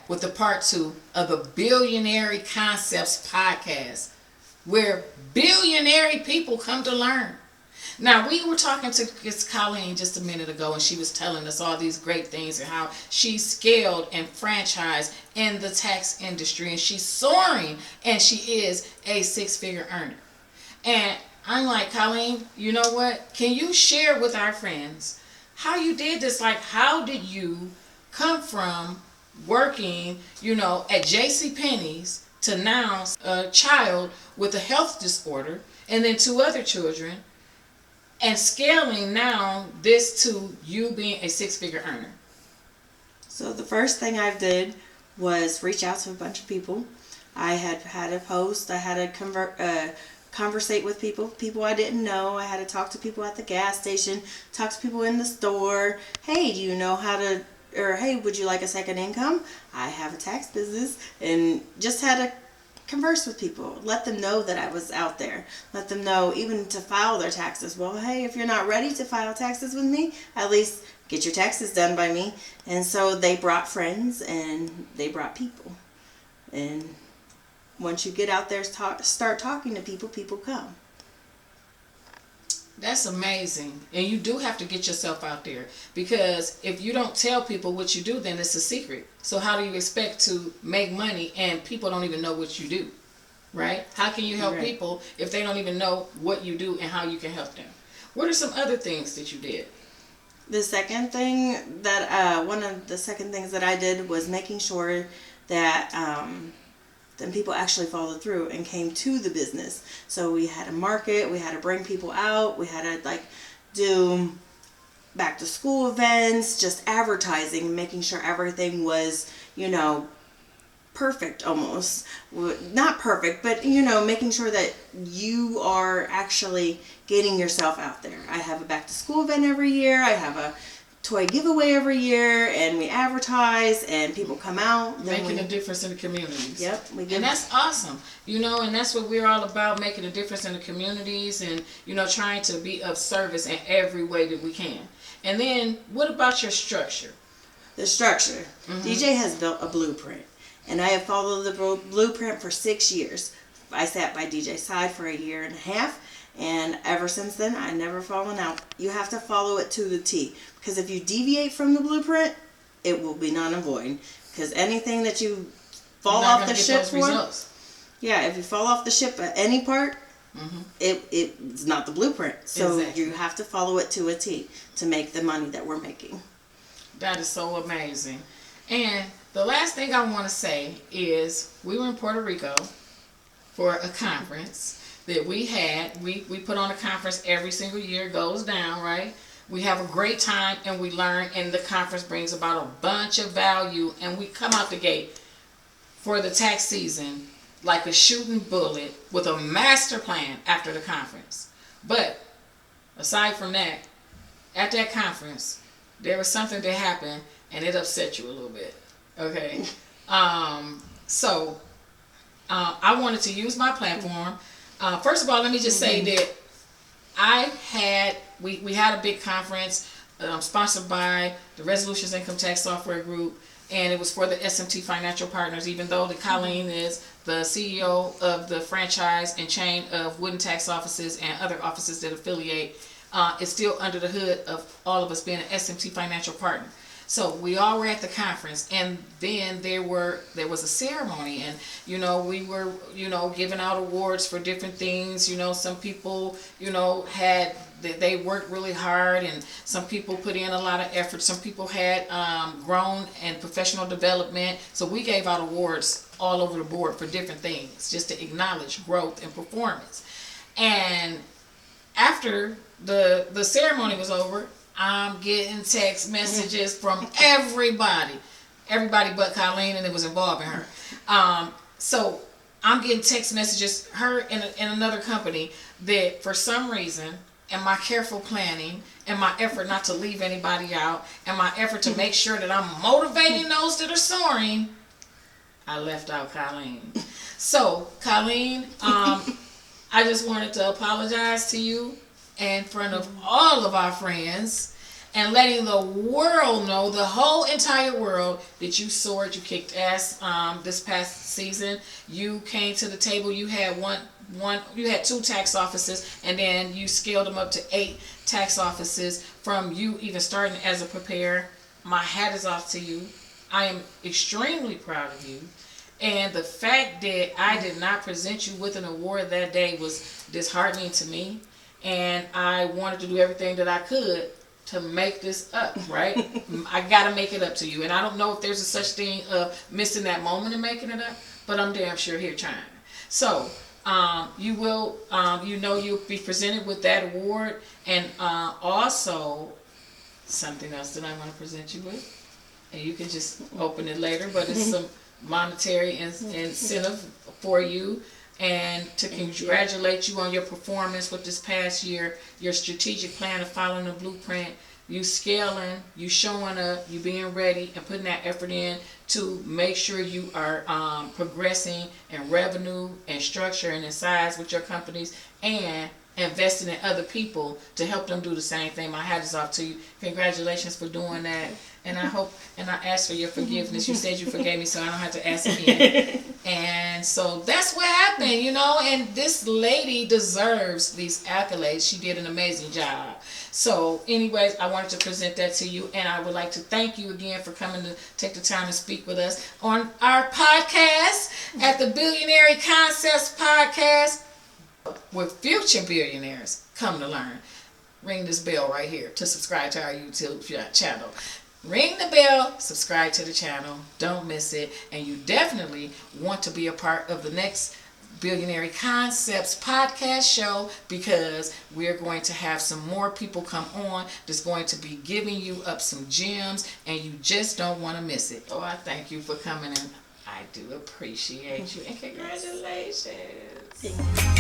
with the part 2 of the Billionairy Concepts podcast, where billionaire people come to learn. Now, we were talking to Coleen just a minute ago, and she was telling us all these great things and how she scaled and franchised in the tax industry, and she's soaring, and she is a 6-figure earner. And I'm like, Coleen, you know what? Can you share with our friends how you did this? Like, how did you come from working, at JCPenney's to now a child with a health disorder and then 2 other children, and scaling now this to you being a 6-figure earner? So the first thing I did was reach out to a bunch of people. I had a post. I had to conversate with people I didn't know. I had to talk to people at the gas station, talk to people in the store. Hey, do you know how to, or hey, would you like a second income? I have a tax business, and just had to converse with people, let them know that I was out there, let them know even to file their taxes. Well, hey, if you're not ready to file taxes with me, at least get your taxes done by me. And so they brought friends and they brought people. And once you get out there, start talking to people, people come. That's amazing. And you do have to get yourself out there, because if you don't tell people what you do, then it's a secret. So how do you expect to make money and people don't even know what you do, right? How can you help people if they don't even know what you do and how you can help them? What are some other things that you did? The second thing that, one of the second things that I did was making sure that then people actually followed through and came to the business. So we had to market, we had to bring people out, we had to do back to school events, just advertising, making sure everything was, perfect almost. Not perfect, but making sure that you are actually getting yourself out there. I have a back to school event every year. I have a toy giveaway every year, and we advertise, and people come out. Making a difference in the communities. Yep. And that's awesome. And that's what we're all about, making a difference in the communities and, trying to be of service in every way that we can. And then, what about your structure? The structure. Mm-hmm. DJ has built a blueprint, and I have followed the blueprint for 6 years. I sat by DJ's side for 1.5 years, and ever since then, I've never fallen out. You have to follow it to the T, because if you deviate from the blueprint, it will be null and void. Because anything that you fall off the ship for, if you fall off the ship at any part, it's not the blueprint. So you have to follow it to a T to make the money that we're making. That is so amazing. And the last thing I want to say is we were in Puerto Rico for a conference that we had. We put on a conference every single year. It goes down, right? We have a great time, and we learn, and the conference brings about a bunch of value, and we come out the gate for the tax season like a shooting bullet with a master plan after the conference. But aside from that, at that conference, there was something that happened, and it upset you a little bit. Okay? So I wanted to use my platform. First of all, let me just say that we had a big conference sponsored by the Resolutions Income Tax Software Group, and it was for the SMT Financial Partners. Even though the Coleen is the CEO of the franchise and chain of wooden tax offices and other offices that affiliate, it's still under the hood of all of us being an SMT Financial Partner. So we all were at the conference, and then there was a ceremony, and we were giving out awards for different things. Some people had they worked really hard, and some people put in a lot of effort. Some people had grown in professional development. So we gave out awards all over the board for different things, just to acknowledge growth and performance. And after the ceremony was over, I'm getting text messages from everybody but Coleen, and it was involving her. So I'm getting text messages, her in another company, that for some reason, in my careful planning, and my effort not to leave anybody out, and my effort to make sure that I'm motivating those that are soaring, I left out Coleen. So, Coleen, I just wanted to apologize to you in front of all of our friends, and letting the world know, the whole entire world, that you soared, you kicked ass this past season. You came to the table, you had you had 2 tax offices, and then you scaled them up to 8 tax offices from you even starting as a preparer. My hat is off to you. I am extremely proud of you. And the fact that I did not present you with an award that day was disheartening to me. And I wanted to do everything that I could to make this up, right? I got to make it up to you. And I don't know if there's a such thing of missing that moment and making it up, but I'm damn sure here trying. So, you will, you'll be presented with that award. And also, something else that I'm going to present you with. And you can just open it later, but it's some monetary incentive for you, and to congratulate you on your performance with this past year, your strategic plan of following the blueprint, you scaling, you showing up, you being ready and putting that effort in to make sure you are progressing in revenue and structure and in size with your companies, and investing in other people to help them do the same thing. My hat is off to you. Congratulations for doing that. And I hope, and I ask for your forgiveness. You said you forgave me, so I don't have to ask again. And so that's what happened, and this lady deserves these accolades. She did an amazing job. So anyways, I wanted to present that to you, and I would like to thank you again for coming to take the time to speak with us on our podcast at the Billionairy Concepts Podcast, where future billionaires come to learn. Ring this bell right here to subscribe to our YouTube channel. Ring the bell, subscribe to the channel, don't miss it, and you definitely want to be a part of the next Billionairy Concepts podcast show, because we're going to have some more people come on that's going to be giving you up some gems, and you just don't want to miss it. Oh, I thank you for coming, and I do appreciate you, and congratulations. Thank you.